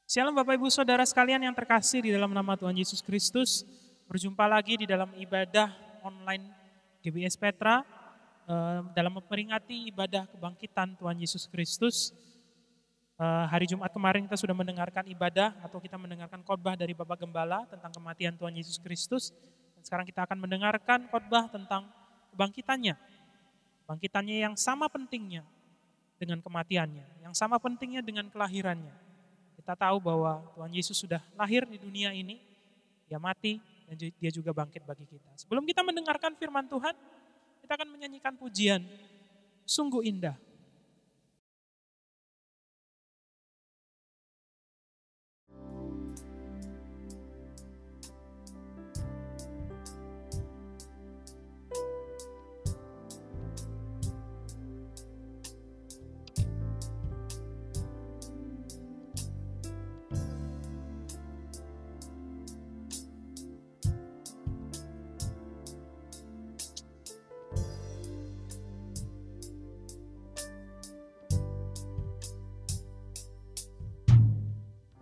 Shalom Bapak Ibu Saudara sekalian yang terkasih di dalam nama Tuhan Yesus Kristus. Berjumpa lagi di dalam ibadah online GBS Petra dalam memperingati ibadah kebangkitan Tuhan Yesus Kristus. Hari Jumat kemarin kita sudah mendengarkan ibadah atau kita mendengarkan khotbah dari Bapak Gembala tentang kematian Tuhan Yesus Kristus. Dan sekarang kita akan mendengarkan khotbah tentang kebangkitannya. Kebangkitannya yang sama pentingnya dengan kematiannya, yang sama pentingnya dengan kelahirannya. Kita tahu bahwa Tuhan Yesus sudah lahir di dunia ini, dia mati dan dia juga bangkit bagi kita. Sebelum kita mendengarkan firman Tuhan, kita akan menyanyikan pujian, sungguh indah.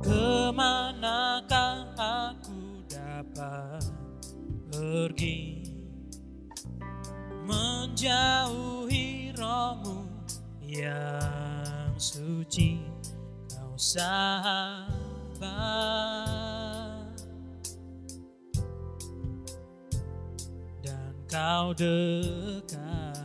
Kemanakah aku dapat pergi, menjauhi rohmu yang suci, kau sahabat, dan kau dekat.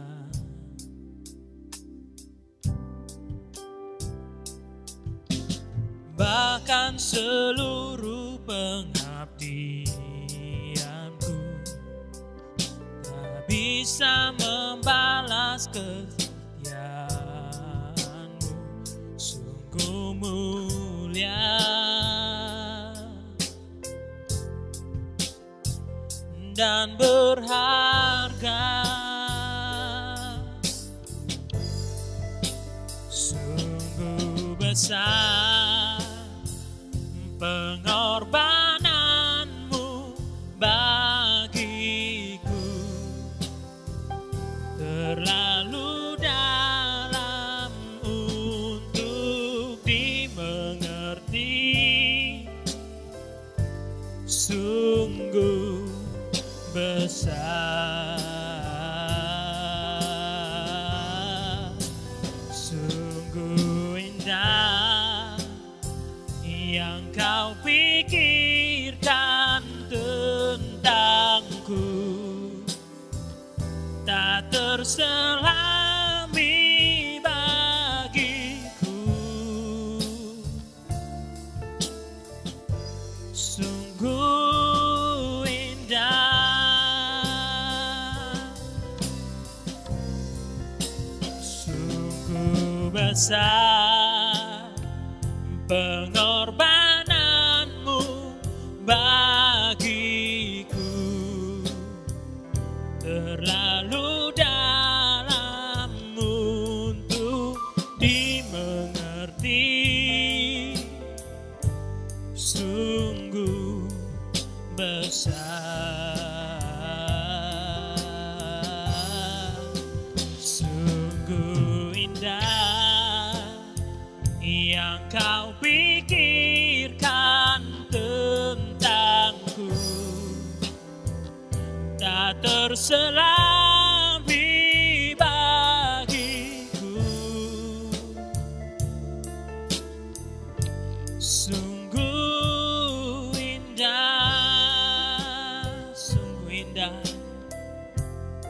Bahkan seluruh pengabdianku tak bisa membalas kesetiaanmu, sungguh mulia dan berharga, sungguh besar pengorbananmu bagiku, terlalu dalam untuk dimengerti, sungguh besar, sungguh indah yang kau pikirkan tentangku, tak terselami bagiku, sungguh indah, sungguh besar pengorbananmu bagiku, terlalu dalam untuk dimengerti, sungguh besar, sungguh indah yang kau pikirkan tentangku, tak terselami bagiku, sungguh indah, sungguh indah,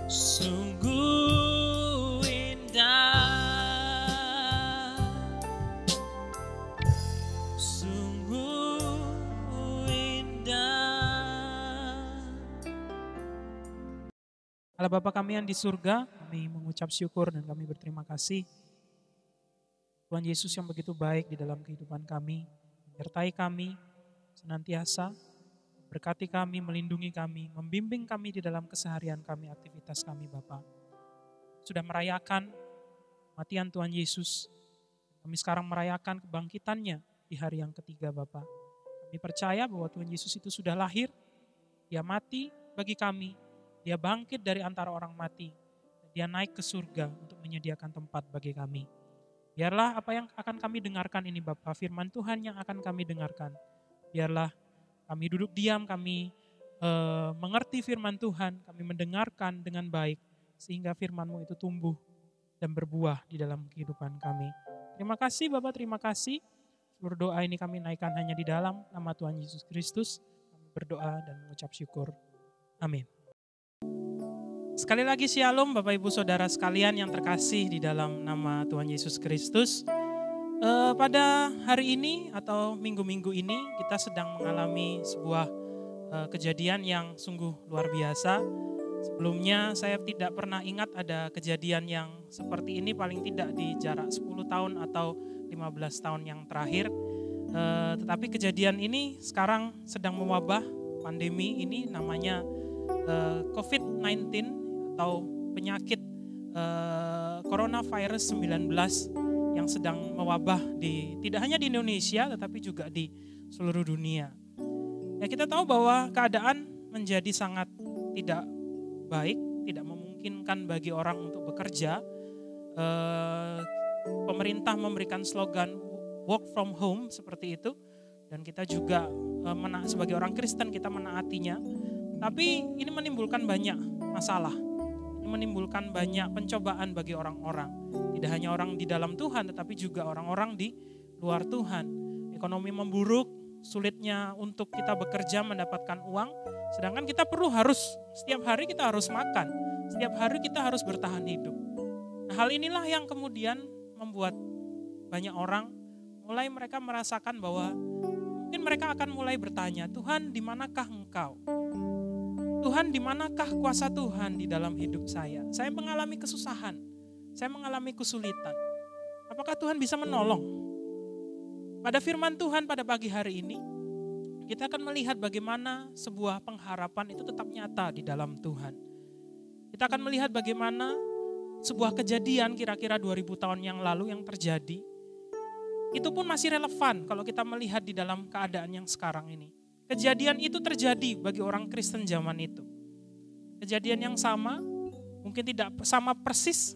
sungguh indah, Allah Bapa kami yang di surga, kami mengucap syukur dan kami berterima kasih. Tuhan Yesus yang begitu baik di dalam kehidupan kami, menyertai kami senantiasa, berkati kami, melindungi kami, membimbing kami di dalam keseharian kami, aktivitas kami Bapa. Sudah merayakan kematian Tuhan Yesus, kami sekarang merayakan kebangkitannya di hari yang ketiga Bapa. Kami percaya bahwa Tuhan Yesus itu sudah lahir, dia mati bagi kami, dia bangkit dari antara orang mati, dia naik ke surga untuk menyediakan tempat bagi kami. Biarlah apa yang akan kami dengarkan ini Bapa, firman Tuhan yang akan kami dengarkan. Biarlah kami duduk diam, kami mengerti firman Tuhan, kami mendengarkan dengan baik, sehingga firman-Mu itu tumbuh dan berbuah di dalam kehidupan kami. Terima kasih Bapak, terima kasih. Seluruh doa ini kami naikkan hanya di dalam nama Tuhan Yesus Kristus. Kami berdoa dan mengucap syukur. Amin. Sekali lagi shalom Bapak Ibu Saudara sekalian yang terkasih di dalam nama Tuhan Yesus Kristus. Pada hari ini atau minggu-minggu ini kita sedang mengalami sebuah kejadian yang sungguh luar biasa. Sebelumnya saya tidak pernah ingat ada kejadian yang seperti ini, paling tidak di jarak 10 tahun atau 15 tahun yang terakhir. Tetapi kejadian ini sekarang sedang mewabah, pandemi ini namanya COVID-19 atau penyakit coronavirus 19 yang sedang mewabah tidak hanya di Indonesia tetapi juga di seluruh dunia. Ya, kita tahu bahwa keadaan menjadi sangat tidak baik, tidak memungkinkan bagi orang untuk bekerja. Pemerintah memberikan slogan work from home seperti itu, dan kita juga sebagai orang Kristen kita menaatinya. Tapi ini menimbulkan banyak masalah. Ini menimbulkan banyak pencobaan bagi orang-orang. Tidak hanya orang di dalam Tuhan, tetapi juga orang-orang di luar Tuhan. Ekonomi memburuk, sulitnya untuk kita bekerja mendapatkan uang. Sedangkan kita setiap hari kita harus makan. Setiap hari kita harus bertahan hidup. Nah, hal inilah yang kemudian membuat banyak orang mulai mereka merasakan bahwa mungkin mereka akan mulai bertanya, Tuhan di manakah Engkau? Tuhan di manakah kuasa Tuhan di dalam hidup saya? Saya mengalami kesusahan, saya mengalami kesulitan. Apakah Tuhan bisa menolong? Pada firman Tuhan pada pagi hari ini, kita akan melihat bagaimana sebuah pengharapan itu tetap nyata di dalam Tuhan. Kita akan melihat bagaimana sebuah kejadian kira-kira 2000 tahun yang lalu yang terjadi, itu pun masih relevan kalau kita melihat di dalam keadaan yang sekarang ini. Kejadian itu terjadi bagi orang Kristen zaman itu. Kejadian yang sama, mungkin tidak sama persis,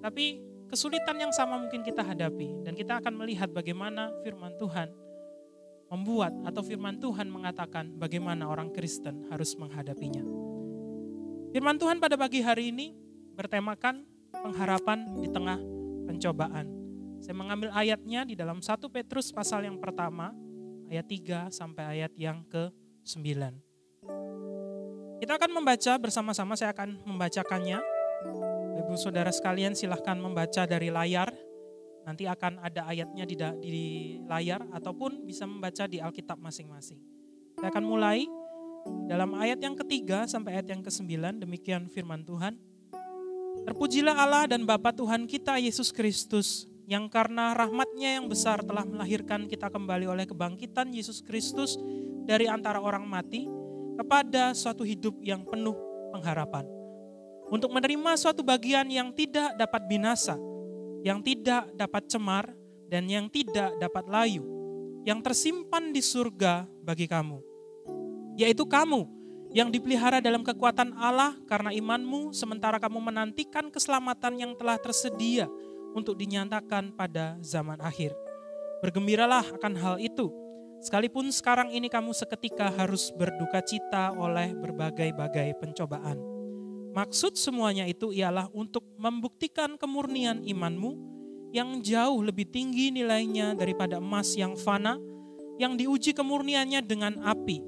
tapi kesulitan yang sama mungkin kita hadapi. Dan kita akan melihat bagaimana firman Tuhan membuat atau firman Tuhan mengatakan bagaimana orang Kristen harus menghadapinya. Firman Tuhan pada pagi hari ini bertemakan pengharapan di tengah pencobaan. Saya mengambil ayatnya di dalam 1 Petrus pasal yang pertama, ayat 3 sampai ayat yang ke-9. Kita akan membaca bersama-sama, saya akan membacakannya. Ibu saudara sekalian silahkan membaca dari layar. Nanti akan ada ayatnya di layar ataupun bisa membaca di Alkitab masing-masing. Saya akan mulai dalam ayat yang ketiga sampai ayat yang ke-9, demikian firman Tuhan. Terpujilah Allah dan Bapa Tuhan kita Yesus Kristus, yang karena rahmat-Nya yang besar telah melahirkan kita kembali oleh kebangkitan Yesus Kristus dari antara orang mati kepada suatu hidup yang penuh pengharapan. Untuk menerima suatu bagian yang tidak dapat binasa, yang tidak dapat cemar, dan yang tidak dapat layu, yang tersimpan di surga bagi kamu. Yaitu kamu yang dipelihara dalam kekuatan Allah karena imanmu, sementara kamu menantikan keselamatan yang telah tersedia untuk dinyatakan pada zaman akhir. Bergembiralah akan hal itu, sekalipun sekarang ini kamu seketika harus berduka cita oleh berbagai-bagai pencobaan. Maksud semuanya itu ialah untuk membuktikan kemurnian imanmu yang jauh lebih tinggi nilainya daripada emas yang fana, yang diuji kemurniannya dengan api,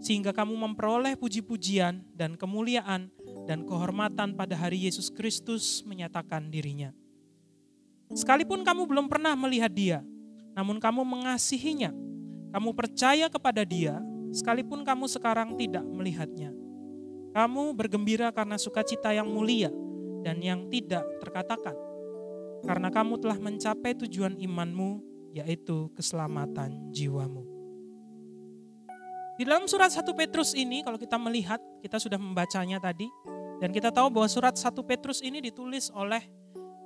sehingga kamu memperoleh puji-pujian dan kemuliaan dan kehormatan pada hari Yesus Kristus menyatakan dirinya. Sekalipun kamu belum pernah melihat Dia, namun kamu mengasihinya, kamu percaya kepada Dia, sekalipun kamu sekarang tidak melihatnya. Kamu bergembira karena sukacita yang mulia dan yang tidak terkatakan, karena kamu telah mencapai tujuan imanmu, yaitu keselamatan jiwamu. Di dalam surat 1 Petrus ini, kalau kita melihat, kita sudah membacanya tadi, dan kita tahu bahwa surat 1 Petrus ini ditulis oleh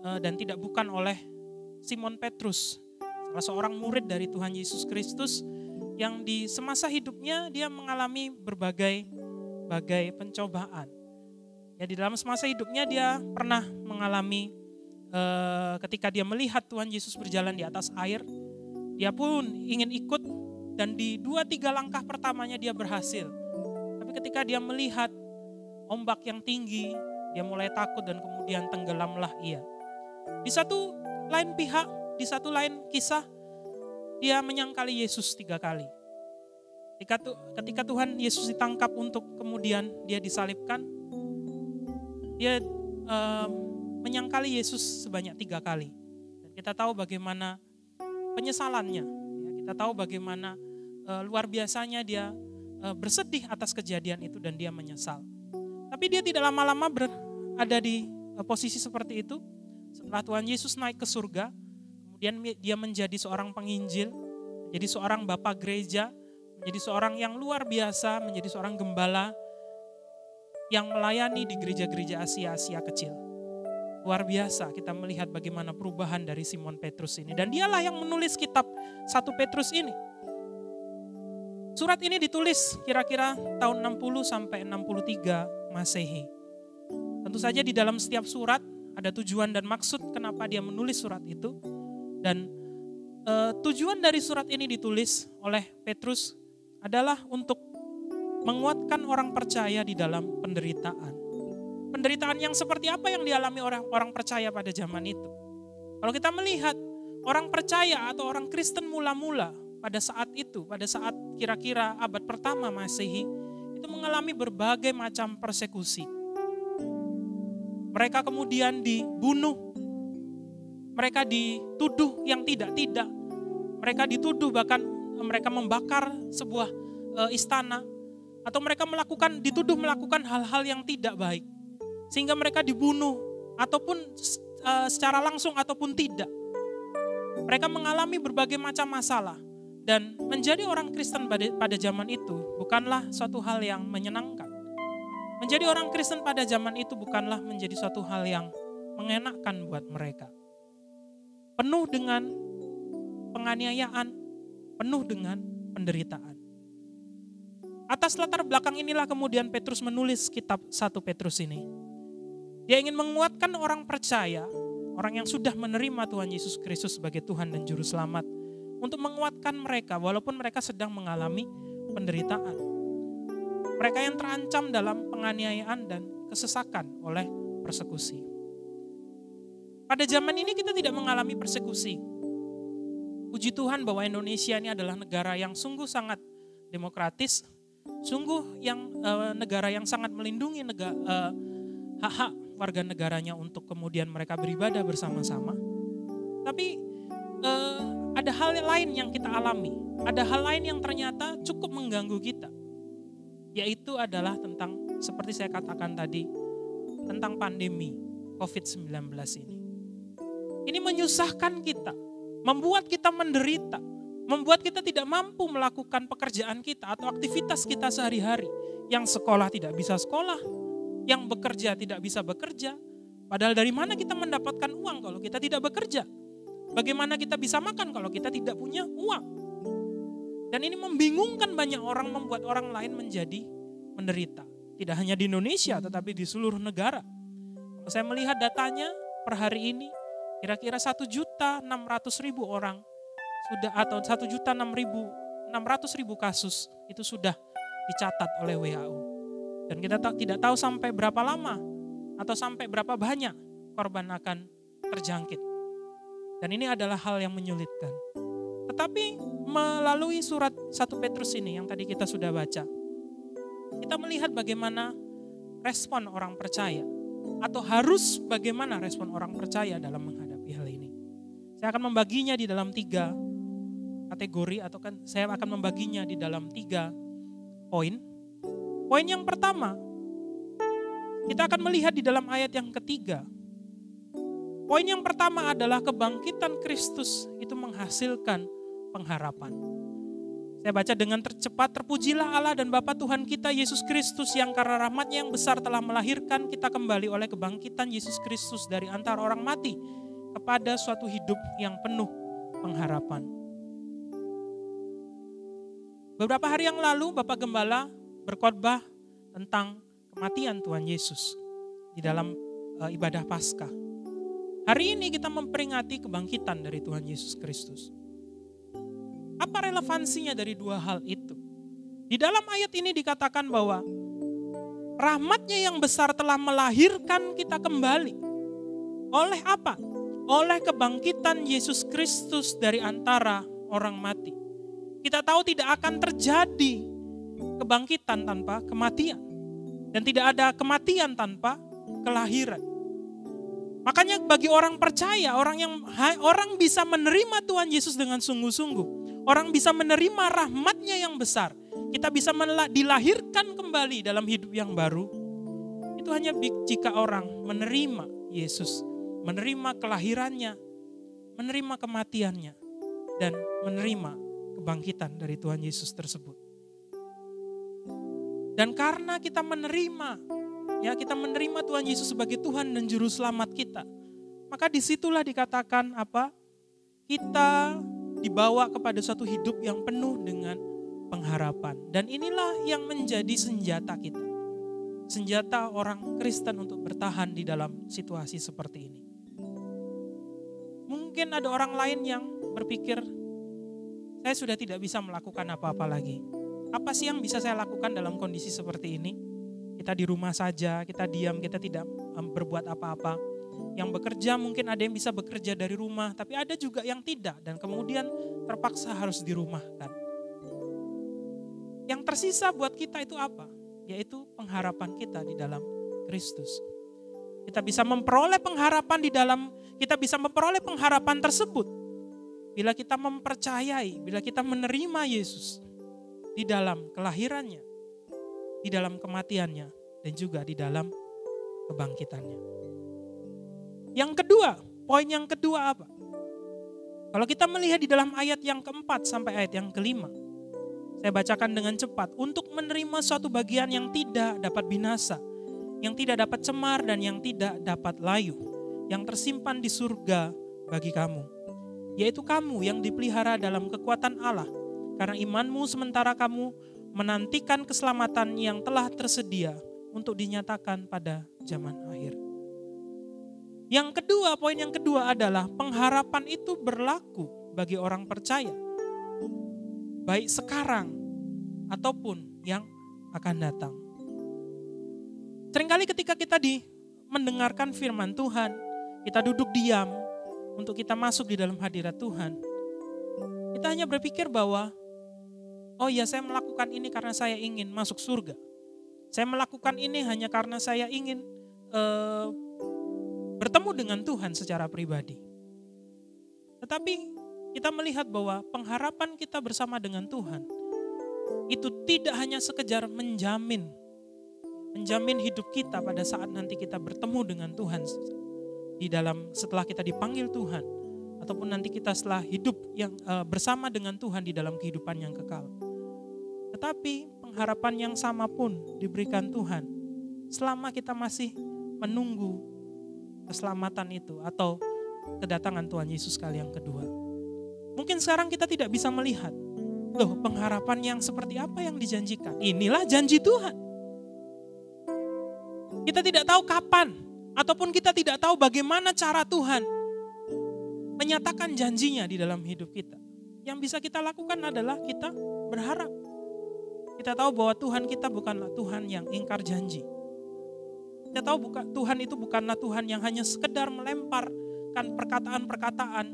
dan bukan oleh Simon Petrus, salah seorang murid dari Tuhan Yesus Kristus yang di semasa hidupnya dia mengalami berbagai pencobaan. Ya, di dalam semasa hidupnya dia pernah mengalami ketika dia melihat Tuhan Yesus berjalan di atas air, dia pun ingin ikut dan di 2-3 langkah pertamanya dia berhasil. Tapi ketika dia melihat ombak yang tinggi, dia mulai takut dan kemudian tenggelamlah ia. Di satu lain pihak, di satu lain kisah, dia menyangkali Yesus 3 kali. Ketika Tuhan Yesus ditangkap untuk kemudian dia disalibkan, dia menyangkali Yesus sebanyak 3 kali. Dan kita tahu bagaimana penyesalannya. Kita tahu bagaimana luar biasanya dia bersedih atas kejadian itu dan dia menyesal. Tapi dia tidak lama-lama berada di posisi seperti itu. Setelah Tuhan Yesus naik ke surga, kemudian dia menjadi seorang penginjil, menjadi seorang bapak gereja, menjadi seorang yang luar biasa, menjadi seorang gembala yang melayani di gereja-gereja Asia kecil. Luar biasa kita melihat bagaimana perubahan dari Simon Petrus ini. Dan dialah yang menulis kitab 1 Petrus ini. Surat ini ditulis kira-kira tahun 60 sampai 63 Masehi. Tentu saja di dalam setiap surat ada tujuan dan maksud kenapa dia menulis surat itu. Dan tujuan dari surat ini ditulis oleh Petrus adalah untuk menguatkan orang percaya di dalam penderitaan. Penderitaan yang seperti apa yang dialami orang percaya pada zaman itu. Kalau kita melihat orang percaya atau orang Kristen mula-mula pada saat itu, pada saat kira-kira abad pertama Masehi, itu mengalami berbagai macam persekusi. Mereka kemudian dibunuh, mereka dituduh yang tidak-tidak, mereka dituduh bahkan mereka membakar sebuah istana, atau mereka dituduh melakukan hal-hal yang tidak baik. Sehingga mereka dibunuh ataupun secara langsung ataupun tidak. Mereka mengalami berbagai macam masalah. Dan menjadi orang Kristen pada zaman itu bukanlah suatu hal yang menyenangkan. Menjadi orang Kristen pada zaman itu bukanlah menjadi suatu hal yang mengenakkan buat mereka. Penuh dengan penganiayaan, penuh dengan penderitaan. Atas latar belakang inilah kemudian Petrus menulis kitab 1 Petrus ini. Dia ingin menguatkan orang percaya, orang yang sudah menerima Tuhan Yesus Kristus sebagai Tuhan dan Juru Selamat, untuk menguatkan mereka walaupun mereka sedang mengalami penderitaan. Mereka yang terancam dalam penganiayaan dan kesesakan oleh persekusi. Pada zaman ini kita tidak mengalami persekusi. Puji Tuhan bahwa Indonesia ini adalah negara yang sungguh sangat demokratis, sungguh yang negara yang sangat melindungi hak-hak warga negaranya untuk kemudian mereka beribadah bersama-sama. Tapi ada hal lain yang kita alami, ada hal lain yang ternyata cukup mengganggu kita, yaitu adalah tentang, seperti saya katakan tadi, tentang pandemi COVID-19 ini. Ini menyusahkan kita, membuat kita menderita, membuat kita tidak mampu melakukan pekerjaan kita atau aktivitas kita sehari-hari. Yang sekolah tidak bisa sekolah, yang bekerja tidak bisa bekerja. Padahal dari mana kita mendapatkan uang kalau kita tidak bekerja? Bagaimana kita bisa makan kalau kita tidak punya uang? Dan ini membingungkan banyak orang, membuat orang lain menjadi menderita. Tidak hanya di Indonesia tetapi di seluruh negara. Kalau saya melihat datanya per hari ini, kira-kira 1.600.000 orang sudah, atau 1.600.000 kasus itu sudah dicatat oleh WHO. Dan kita tidak tahu sampai berapa lama atau sampai berapa banyak korban akan terjangkit. Dan ini adalah hal yang menyulitkan. Tetapi melalui surat 1 Petrus ini yang tadi kita sudah baca, kita melihat bagaimana respon orang percaya, atau harus bagaimana respon orang percaya dalam menghadapi hal ini. Saya akan membaginya di dalam 3 kategori, atau saya akan membaginya di dalam 3 poin. Poin yang pertama, kita akan melihat di dalam ayat yang ketiga. Poin yang pertama adalah kebangkitan Kristus itu menghasilkan pengharapan. Saya baca dengan tercepat, terpujilah Allah dan Bapa Tuhan kita Yesus Kristus yang karena rahmat-Nya yang besar telah melahirkan kita kembali oleh kebangkitan Yesus Kristus dari antara orang mati kepada suatu hidup yang penuh pengharapan. Beberapa hari yang lalu Bapak Gembala berkhotbah tentang kematian Tuhan Yesus di dalam ibadah Paskah. Hari ini kita memperingati kebangkitan dari Tuhan Yesus Kristus. Apa relevansinya dari dua hal itu? Di dalam ayat ini dikatakan bahwa rahmat-Nya yang besar telah melahirkan kita kembali. Oleh apa? Oleh kebangkitan Yesus Kristus dari antara orang mati. Kita tahu tidak akan terjadi kebangkitan tanpa kematian. Dan tidak ada kematian tanpa kelahiran. Makanya bagi orang percaya, orang bisa menerima Tuhan Yesus dengan sungguh-sungguh. Orang bisa menerima rahmat-Nya yang besar. Kita bisa dilahirkan kembali dalam hidup yang baru. Itu hanya jika orang menerima Yesus, menerima kelahirannya, menerima kematiannya, dan menerima kebangkitan dari Tuhan Yesus tersebut. Dan karena kita menerima Tuhan Yesus sebagai Tuhan dan Juru Selamat kita, maka disitulah dikatakan apa? Kita dibawa kepada suatu hidup yang penuh dengan pengharapan. Dan inilah yang menjadi senjata kita. Senjata orang Kristen untuk bertahan di dalam situasi seperti ini. Mungkin ada orang lain yang berpikir, saya sudah tidak bisa melakukan apa-apa lagi. Apa sih yang bisa saya lakukan dalam kondisi seperti ini? Kita di rumah saja, kita diam, kita tidak berbuat apa-apa. Yang bekerja mungkin ada yang bisa bekerja dari rumah, tapi ada juga yang tidak dan kemudian terpaksa harus dirumahkan. Yang tersisa buat kita itu apa? Yaitu pengharapan kita di dalam Kristus. Kita bisa memperoleh pengharapan tersebut bila kita mempercayai, bila kita menerima Yesus di dalam kelahirannya, di dalam kematiannya, dan juga di dalam kebangkitannya. Yang kedua, poin yang kedua apa? Kalau kita melihat di dalam ayat yang keempat sampai ayat yang kelima, saya bacakan dengan cepat. Untuk menerima suatu bagian yang tidak dapat binasa, yang tidak dapat cemar dan yang tidak dapat layu, yang tersimpan di surga bagi kamu, yaitu kamu yang dipelihara dalam kekuatan Allah, karena imanmu sementara kamu menantikan keselamatan yang telah tersedia untuk dinyatakan pada zaman akhir. Yang kedua, poin yang kedua adalah pengharapan itu berlaku bagi orang percaya. Baik sekarang ataupun yang akan datang. Seringkali ketika kita mendengarkan firman Tuhan, kita duduk diam untuk kita masuk di dalam hadirat Tuhan. Kita hanya berpikir bahwa oh ya, saya melakukan ini karena saya ingin masuk surga. Saya melakukan ini hanya karena saya ingin bertemu dengan Tuhan secara pribadi. Tetapi kita melihat bahwa pengharapan kita bersama dengan Tuhan itu tidak hanya sekedar menjamin hidup kita pada saat nanti kita bertemu dengan Tuhan setelah kita dipanggil Tuhan, ataupun nanti kita setelah hidup yang bersama dengan Tuhan di dalam kehidupan yang kekal. Tetapi pengharapan yang sama pun diberikan Tuhan selama kita masih menunggu keselamatan itu atau kedatangan Tuhan Yesus kali yang kedua. Mungkin sekarang kita tidak bisa melihat, loh pengharapan yang seperti apa yang dijanjikan. Inilah janji Tuhan. Kita tidak tahu kapan, ataupun kita tidak tahu bagaimana cara Tuhan menyatakan janjinya di dalam hidup kita. Yang bisa kita lakukan adalah kita berharap. Kita tahu bahwa Tuhan kita bukanlah Tuhan yang ingkar janji. Kita tahu Tuhan itu bukanlah Tuhan yang hanya sekedar melemparkan perkataan-perkataan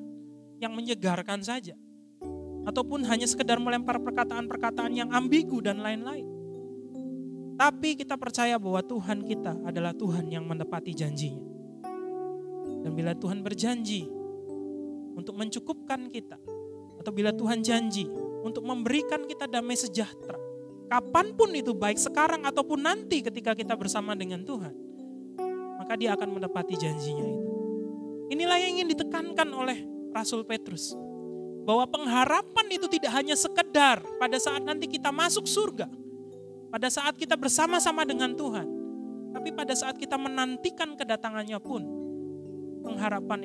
yang menyegarkan saja. Ataupun hanya sekedar melempar perkataan-perkataan yang ambigu dan lain-lain. Tapi kita percaya bahwa Tuhan kita adalah Tuhan yang menepati janjinya. Dan bila Tuhan berjanji untuk mencukupkan kita, atau bila Tuhan janji untuk memberikan kita damai sejahtera, kapanpun itu, baik sekarang ataupun nanti ketika kita bersama dengan Tuhan, maka Dia akan menepati janjinya itu. Inilah yang ingin ditekankan oleh Rasul Petrus, bahwa pengharapan itu tidak hanya sekedar pada saat nanti kita masuk surga, pada saat kita bersama-sama dengan Tuhan, tapi pada saat kita menantikan kedatangannya pun, pengharapan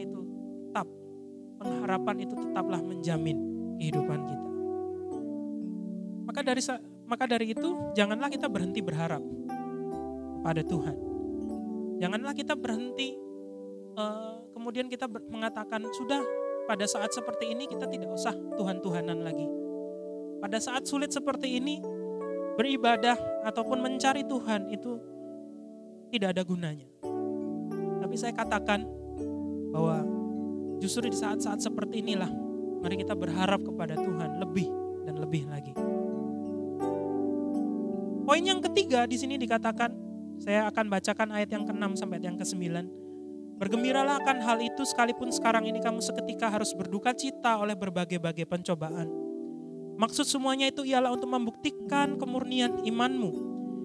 itu tetaplah menjamin kehidupan kita. Maka dari itu, janganlah kita berhenti berharap pada Tuhan. Janganlah kita berhenti kemudian kita mengatakan, sudah pada saat seperti ini kita tidak usah Tuhan-Tuhanan lagi. Pada saat sulit seperti ini, beribadah ataupun mencari Tuhan itu tidak ada gunanya. Tapi saya katakan bahwa justru di saat-saat seperti inilah, mari kita berharap kepada Tuhan lebih dan lebih lagi. Poin yang ketiga di sini dikatakan, saya akan bacakan ayat yang ke-6 sampai yang ke-9. Bergembiralah akan hal itu sekalipun sekarang ini kamu seketika harus berduka cita oleh berbagai-bagai pencobaan. Maksud semuanya itu ialah untuk membuktikan kemurnian imanmu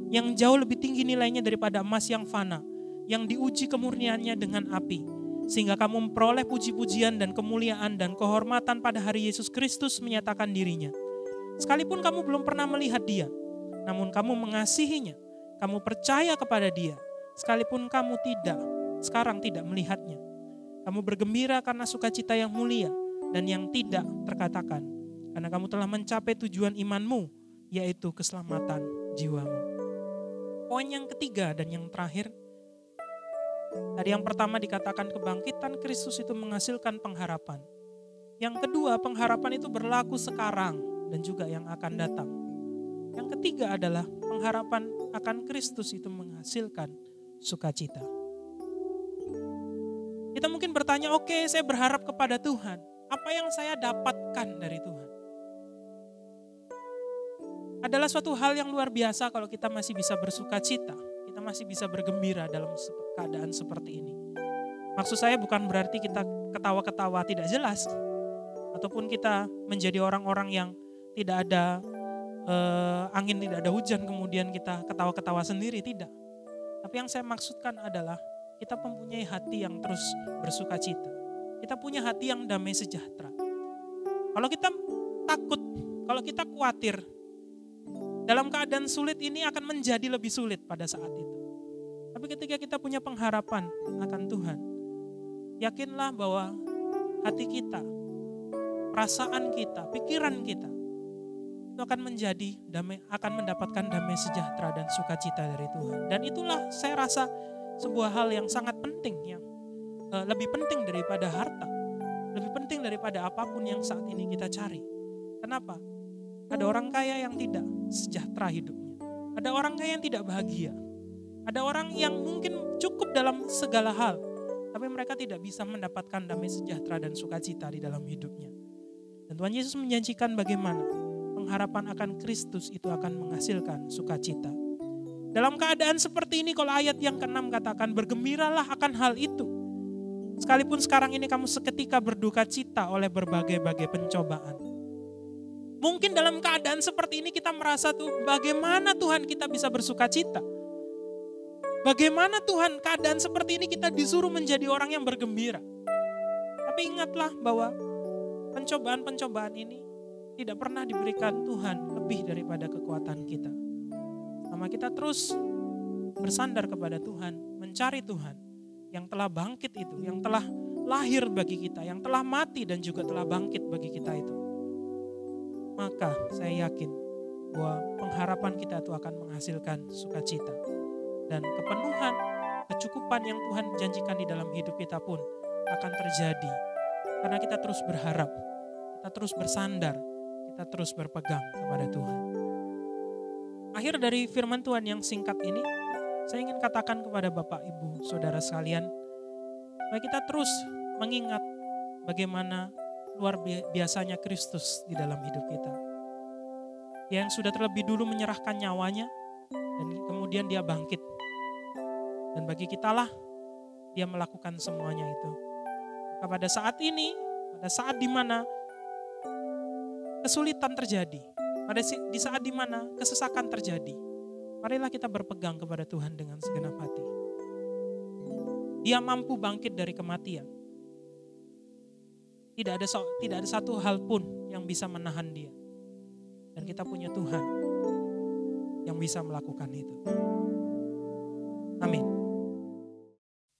yang jauh lebih tinggi nilainya daripada emas yang fana, yang diuji kemurniannya dengan api, sehingga kamu memperoleh puji-pujian dan kemuliaan dan kehormatan pada hari Yesus Kristus menyatakan dirinya. Sekalipun kamu belum pernah melihat Dia, namun kamu mengasihinya, kamu percaya kepada Dia, sekalipun kamu sekarang tidak melihatnya. Kamu bergembira karena sukacita yang mulia dan yang tidak terkatakan, karena kamu telah mencapai tujuan imanmu, yaitu keselamatan jiwamu. Poin yang ketiga dan yang terakhir, tadi yang pertama dikatakan kebangkitan Kristus itu menghasilkan pengharapan. Yang kedua, pengharapan itu berlaku sekarang dan juga yang akan datang. Yang ketiga adalah pengharapan akan Kristus itu menghasilkan sukacita. Kita mungkin bertanya, oke, saya berharap kepada Tuhan. Apa yang saya dapatkan dari Tuhan? Adalah suatu hal yang luar biasa kalau kita masih bisa bersukacita. Kita masih bisa bergembira dalam keadaan seperti ini. Maksud saya bukan berarti kita ketawa-ketawa tidak jelas. Ataupun kita menjadi orang-orang yang tidak ada angin, tidak ada hujan, kemudian kita ketawa-ketawa sendiri, tidak. Tapi yang saya maksudkan adalah kita mempunyai hati yang terus bersukacita. Kita punya hati yang damai sejahtera. Kalau kita takut, kalau kita khawatir, dalam keadaan sulit ini akan menjadi lebih sulit pada saat itu. Tapi ketika kita punya pengharapan akan Tuhan, yakinlah bahwa hati kita, perasaan kita, pikiran kita, itu akan menjadi damai, akan mendapatkan damai sejahtera dan sukacita dari Tuhan. Dan itulah saya rasa sebuah hal yang sangat penting, yang lebih penting daripada harta, lebih penting daripada apapun yang saat ini kita cari. Kenapa? Ada orang kaya yang tidak sejahtera hidupnya. Ada orang kaya yang tidak bahagia. Ada orang yang mungkin cukup dalam segala hal, tapi mereka tidak bisa mendapatkan damai sejahtera dan sukacita di dalam hidupnya. Dan Tuhan Yesus menjanjikan bagaimana pengharapan akan Kristus itu akan menghasilkan sukacita. Dalam keadaan seperti ini, kalau ayat yang ke-6 katakan, bergembiralah akan hal itu. Sekalipun sekarang ini kamu seketika berduka cita oleh berbagai-bagai pencobaan. Mungkin dalam keadaan seperti ini kita merasa tuh, bagaimana Tuhan kita bisa bersuka cita? Bagaimana Tuhan keadaan seperti ini kita disuruh menjadi orang yang bergembira? Tapi ingatlah bahwa pencobaan-pencobaan ini tidak pernah diberikan Tuhan lebih daripada kekuatan kita. Sama kita terus bersandar kepada Tuhan, mencari Tuhan yang telah bangkit itu, yang telah lahir bagi kita, yang telah mati dan juga telah bangkit bagi kita itu. Maka saya yakin bahwa pengharapan kita itu akan menghasilkan sukacita. Dan kepenuhan, kecukupan yang Tuhan janjikan di dalam hidup kita pun akan terjadi. Karena kita terus berharap, kita terus bersandar, kita terus berpegang kepada Tuhan. Akhir dari firman Tuhan yang singkat ini, saya ingin katakan kepada Bapak, Ibu, Saudara sekalian, supaya kita terus mengingat bagaimana luar biasanya Kristus di dalam hidup kita. Yang sudah terlebih dulu menyerahkan nyawanya, dan kemudian dia bangkit. Dan bagi kitalah, dia melakukan semuanya itu. Maka pada saat ini, pada saat dimana kesulitan terjadi, di saat dimana kesesakan terjadi, marilah kita berpegang kepada Tuhan dengan segenap hati. Dia mampu bangkit dari kematian. Tidak ada satu hal pun yang bisa menahan dia. Dan kita punya Tuhan yang bisa melakukan itu. Amin.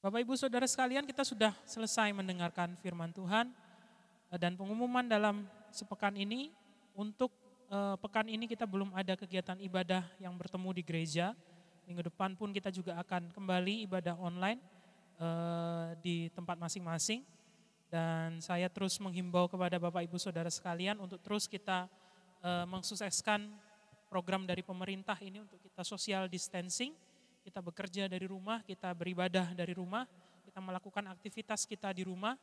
Bapak Ibu Saudara sekalian, kita sudah selesai mendengarkan firman Tuhan. Dan pengumuman dalam sepekan ini, untuk pekan ini kita belum ada kegiatan ibadah yang bertemu di gereja. Minggu depan pun kita juga akan kembali ibadah online. di tempat masing-masing. Dan saya terus menghimbau kepada Bapak Ibu Saudara sekalian untuk terus kita mensukseskan program dari pemerintah ini untuk kita social distancing, kita bekerja dari rumah, kita beribadah dari rumah, kita melakukan aktivitas kita di rumah.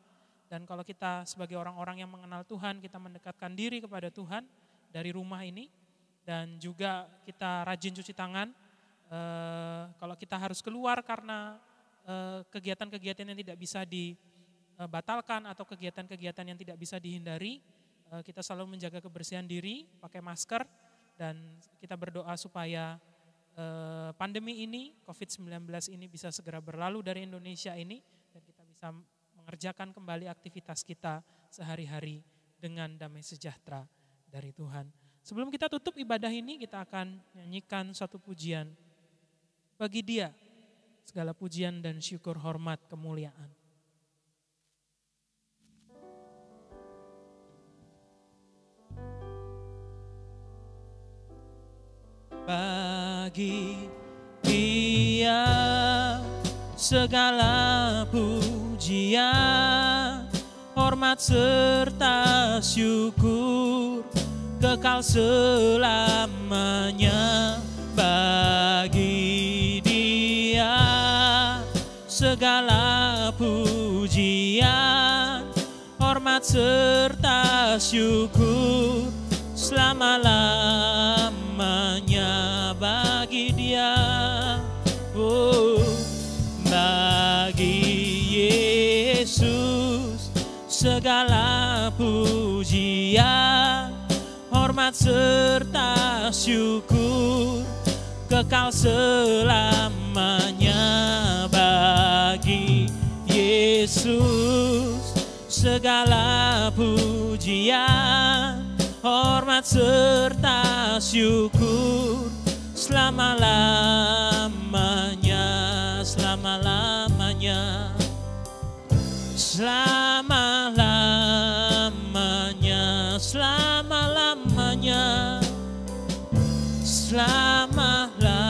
Dan kalau kita sebagai orang-orang yang mengenal Tuhan, kita mendekatkan diri kepada Tuhan dari rumah ini. Dan juga kita rajin cuci tangan, kalau kita harus keluar karena kegiatan-kegiatan yang tidak bisa dibatalkan atau kegiatan-kegiatan yang tidak bisa dihindari, kita selalu menjaga kebersihan diri, pakai masker, dan kita berdoa supaya pandemi ini, COVID-19 ini bisa segera berlalu dari Indonesia ini, dan kita bisa mengerjakan kembali aktivitas kita sehari-hari dengan damai sejahtera dari Tuhan. Sebelum kita tutup ibadah ini, kita akan nyanyikan satu pujian. Bagi Dia segala pujian dan syukur, hormat, kemuliaan. Bagi Dia segala pujian, hormat serta syukur, kekal selamanya. Bagi Dia segala pujian, hormat serta syukur, selama-lamanya. Bagi Dia, bagi Yesus segala pujian, hormat serta syukur, kekal selamanya. Bagi Yesus segala pujian, hormat serta syukur, selama-lamanya, selama-lamanya, selama-lamanya, selama-lamanya, selama-lamanya.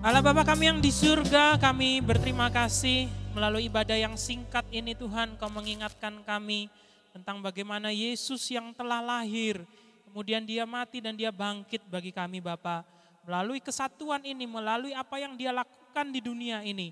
Allah Bapa kami yang di surga, kami berterima kasih melalui ibadah yang singkat ini Tuhan, Kau mengingatkan kami tentang bagaimana Yesus yang telah lahir, kemudian Dia mati dan Dia bangkit bagi kami Bapa. Melalui kesatuan ini, melalui apa yang Dia lakukan di dunia ini,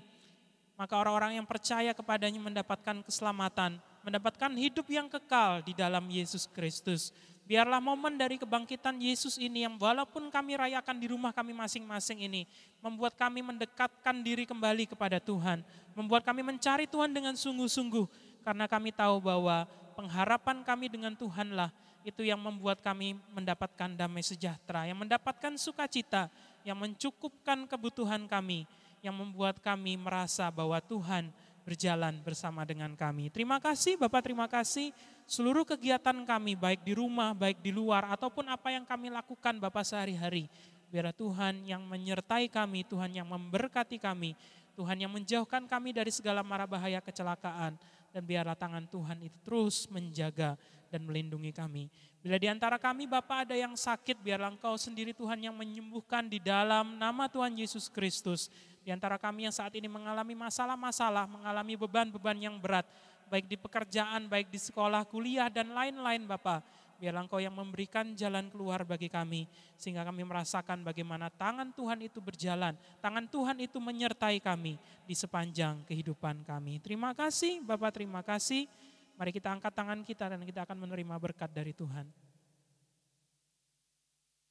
maka orang-orang yang percaya kepadanya mendapatkan keselamatan, mendapatkan hidup yang kekal di dalam Yesus Kristus. Biarlah momen dari kebangkitan Yesus ini yang walaupun kami rayakan di rumah kami masing-masing ini, membuat kami mendekatkan diri kembali kepada Tuhan, membuat kami mencari Tuhan dengan sungguh-sungguh, karena kami tahu bahwa pengharapan kami dengan Tuhanlah itu yang membuat kami mendapatkan damai sejahtera, yang mendapatkan sukacita, yang mencukupkan kebutuhan kami, yang membuat kami merasa bahwa Tuhan berjalan bersama dengan kami. Terima kasih Bapak, terima kasih seluruh kegiatan kami baik di rumah, baik di luar ataupun apa yang kami lakukan Bapak sehari-hari. Biarlah Tuhan yang menyertai kami, Tuhan yang memberkati kami, Tuhan yang menjauhkan kami dari segala mara bahaya kecelakaan, dan biarlah tangan Tuhan itu terus menjaga dan melindungi kami. Bila di antara kami Bapak ada yang sakit, biarlah Engkau sendiri Tuhan yang menyembuhkan di dalam nama Tuhan Yesus Kristus. Di antara kami yang saat ini mengalami masalah-masalah, mengalami beban-beban yang berat, baik di pekerjaan, baik di sekolah, kuliah, dan lain-lain Bapak. Biarlah Engkau yang memberikan jalan keluar bagi kami, sehingga kami merasakan bagaimana tangan Tuhan itu berjalan, tangan Tuhan itu menyertai kami di sepanjang kehidupan kami. Terima kasih Bapak, terima kasih. Mari kita angkat tangan kita dan kita akan menerima berkat dari Tuhan.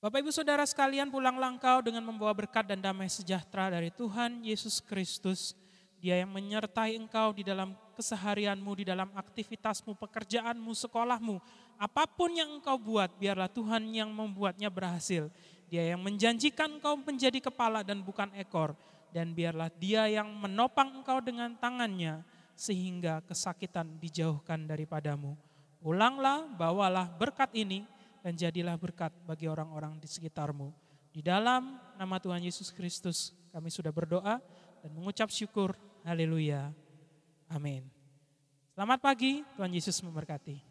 Bapak Ibu Saudara sekalian, pulanglah engkau dengan membawa berkat dan damai sejahtera dari Tuhan Yesus Kristus. Dia yang menyertai engkau di dalam keseharianmu, di dalam aktivitasmu, pekerjaanmu, sekolahmu. Apapun yang engkau buat, biarlah Tuhan yang membuatnya berhasil. Dia yang menjanjikan engkau menjadi kepala dan bukan ekor. Dan biarlah Dia yang menopang engkau dengan tangannya, sehingga kesakitan dijauhkan daripadamu. Pulanglah, bawalah berkat ini, dan jadilah berkat bagi orang-orang di sekitarmu. Di dalam nama Tuhan Yesus Kristus kami sudah berdoa dan mengucap syukur. Haleluya. Amin. Selamat pagi, Tuhan Yesus memberkati.